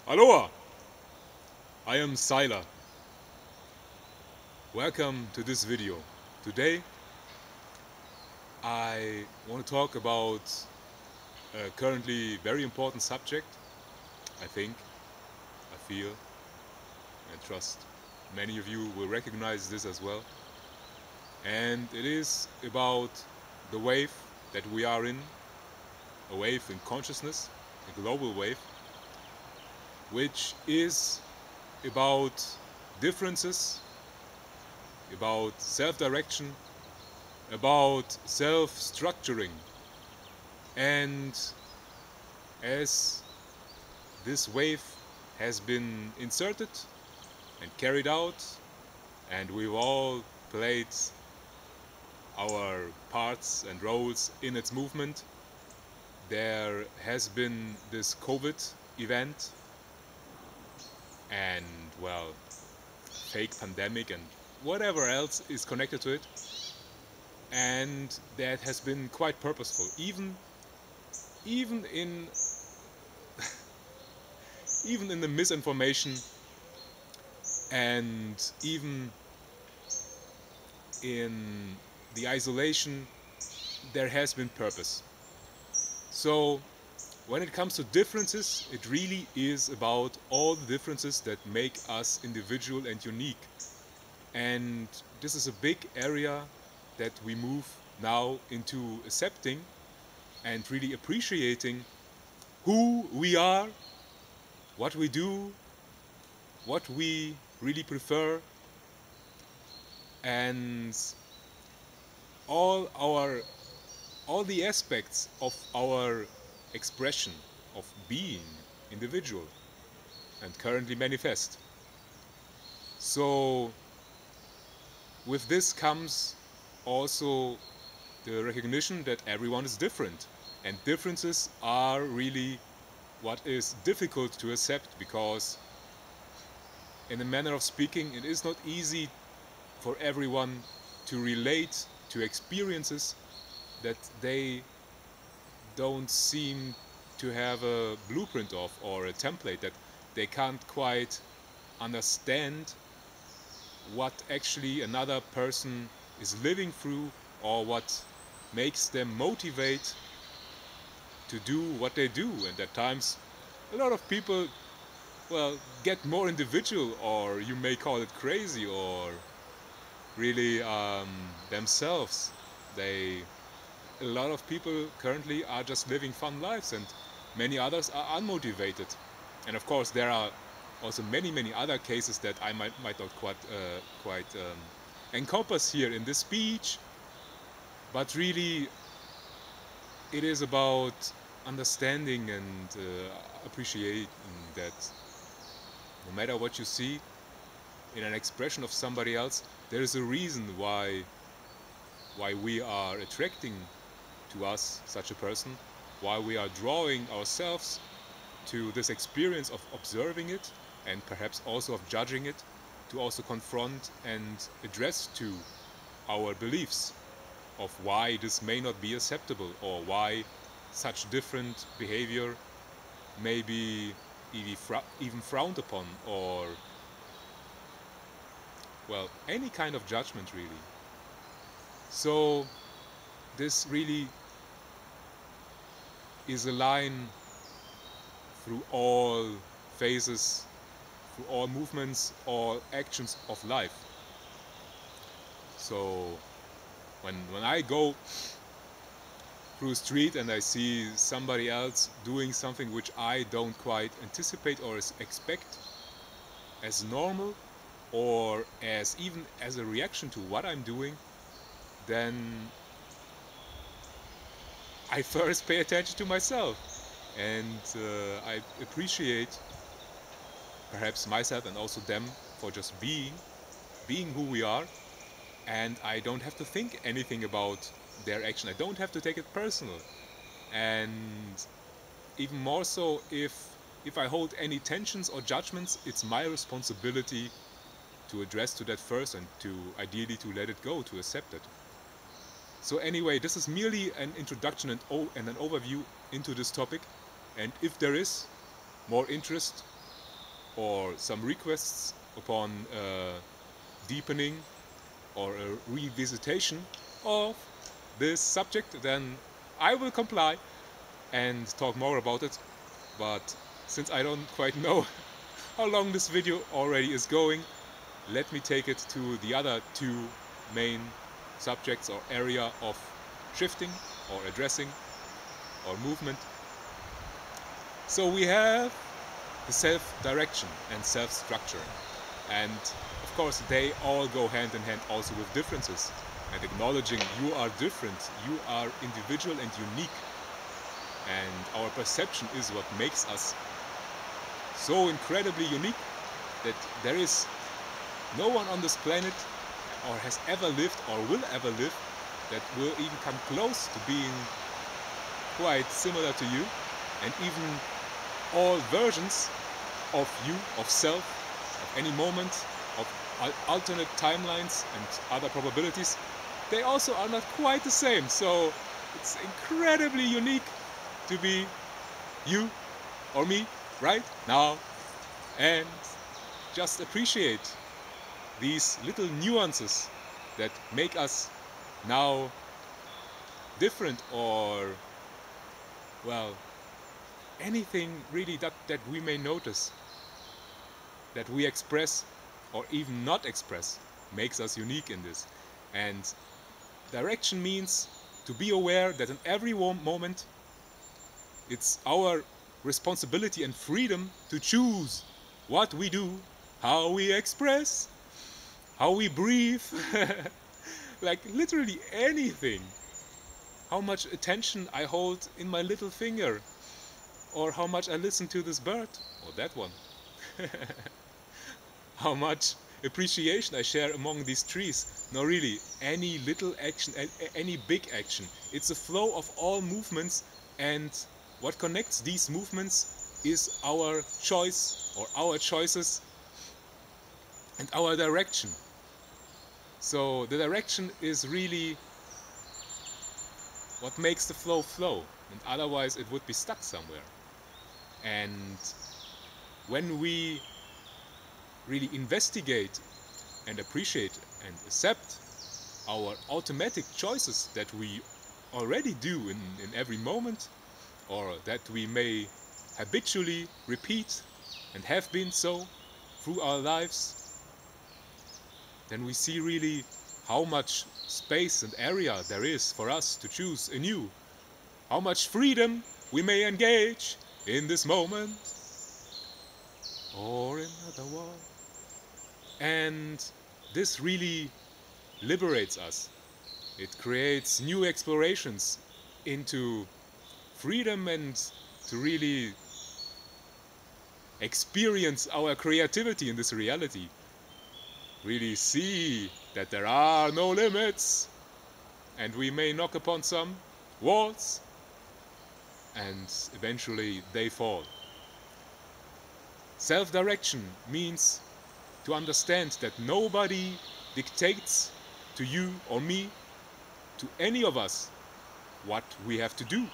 Aloha! I am Syla. Welcome to this video. Today I want to talk about a currently very important subject. I think, I feel, and trust many of you will recognize this as well. And it is about the wave that we are in, a wave in consciousness, a global wave, which is about differences, about self-direction, about self-structuring. And as this wave has been inserted and carried out, and we've all played our parts and roles in its movement, there has been this COVID event and, well, fake pandemic and whatever else is connected to it, and that has been quite purposeful, even in even in the misinformation, and even in the isolation. There has been purpose. So when it comes to differences, it really is about all the differences that make us individual and unique. And this is a big area that we move now into accepting and really appreciating who we are, what we do, what we really prefer, and all our all the aspects of our expression of being individual and currently manifest. So with this comes also the recognition that everyone is different, and differences are really what is difficult to accept, because in a manner of speaking it is not easy for everyone to relate to experiences that they don't seem to have a blueprint of, or a template that they can't quite understand what actually another person is living through, or what makes them motivate to do what they do. And at times a lot of people, well, get more individual, or you may call it crazy, or really themselves. A lot of people currently are just living fun lives, and many others are unmotivated. And of course there are also many other cases that I might not quite encompass here in this speech. But really it is about understanding and appreciating that no matter what you see in an expression of somebody else, there is a reason why we are attracting to us such a person, why we are drawing ourselves to this experience of observing it, and perhaps also of judging it, to also confront and address to our beliefs of why this may not be acceptable, or why such different behavior may be even frowned upon, or, well, any kind of judgment really. So this really is a line through all phases, through all movements, all actions of life. So when I go through a street and I see somebody else doing something which I don't quite anticipate or expect as normal, or as even as a reaction to what I'm doing, then I first pay attention to myself, and I appreciate perhaps myself and also them for just being who we are. And I don't have to think anything about their action. I don't have to take it personal. And even more so, if I hold any tensions or judgments, it's my responsibility to address to that first, and to ideally to let it go, to accept it. So anyway, this is merely an introduction and an overview into this topic. And if there is more interest or some requests upon deepening or a revisitation of this subject, then I will comply and talk more about it. But since I don't quite know how long this video already is going, let me take it to the other two main subjects or area of shifting or addressing or movement. So we have the self-direction and self-structure, and of course they all go hand in hand also with differences, and acknowledging you are different, you are individual and unique, and our perception is what makes us so incredibly unique that there is no one on this planet or has ever lived or will ever live that will even come close to being quite similar to you. And even all versions of you, of self, of any moment, of alternate timelines and other probabilities, they also are not quite the same. So it's incredibly unique to be you or me right now, and just appreciate these little nuances that make us now different, or well, anything really that we may notice, that we express or even not express, makes us unique in this. And direction means to be aware that in every moment it's our responsibility and freedom to choose what we do, how we express, how we breathe, like literally anything. How much attention I hold in my little finger, or how much I listen to this bird, or that one. How much appreciation I share among these trees. No, really, any little action, any big action. It's a flow of all movements, and what connects these movements is our choice, or our choices, and our direction. So the direction is really what makes the flow flow, and otherwise it would be stuck somewhere. And when we really investigate and appreciate and accept our automatic choices that we already do in every moment, or that we may habitually repeat and have been so through our lives, then we see really how much space and area there is for us to choose anew, how much freedom we may engage in this moment or another one. And this really liberates us. It creates new explorations into freedom, and to really experience our creativity in this reality. Really see that there are no limits, and we may knock upon some walls, and eventually they fall. Self-direction means to understand that nobody dictates to you or me, to any of us, what we have to do.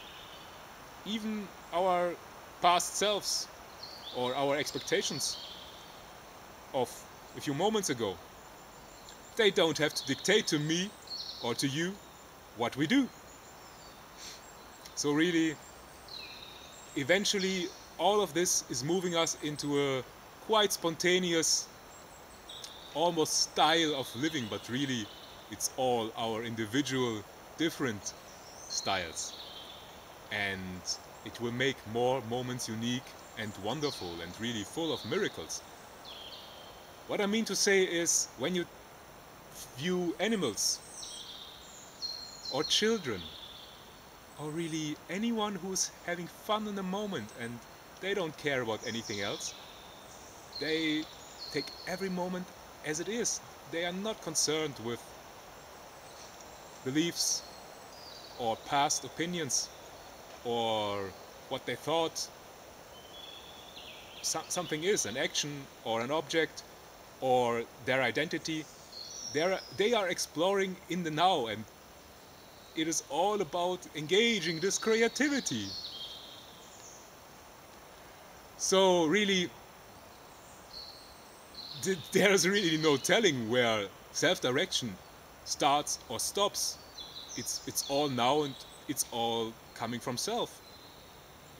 Even our past selves or our expectations of a few moments ago, they don't have to dictate to me or to you what we do. So really, eventually all of this is moving us into a quite spontaneous, almost style of living, but really it's all our individual different styles, and it will make more moments unique and wonderful and really full of miracles. What I mean to say is, when you view animals or children, or really anyone who's having fun in the moment and they don't care about anything else, they take every moment as it is. They are not concerned with beliefs or past opinions or what they thought something is, an action or an object or their identity. They are exploring in the now, and it is all about engaging this creativity. So really, there's really no telling where self-direction starts or stops. It's all now, and it's all coming from self.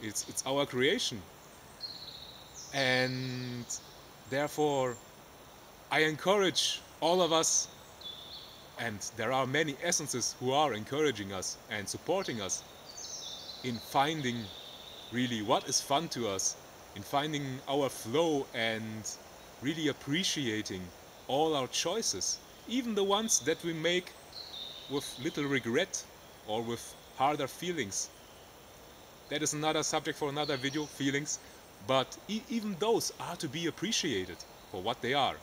It's our creation, and therefore I encourage all of us, and there are many essences who are encouraging us and supporting us in finding really what is fun to us, in finding our flow, and really appreciating all our choices, even the ones that we make with little regret or with harder feelings. That is another subject for another video, feelings, but even those are to be appreciated for what they are.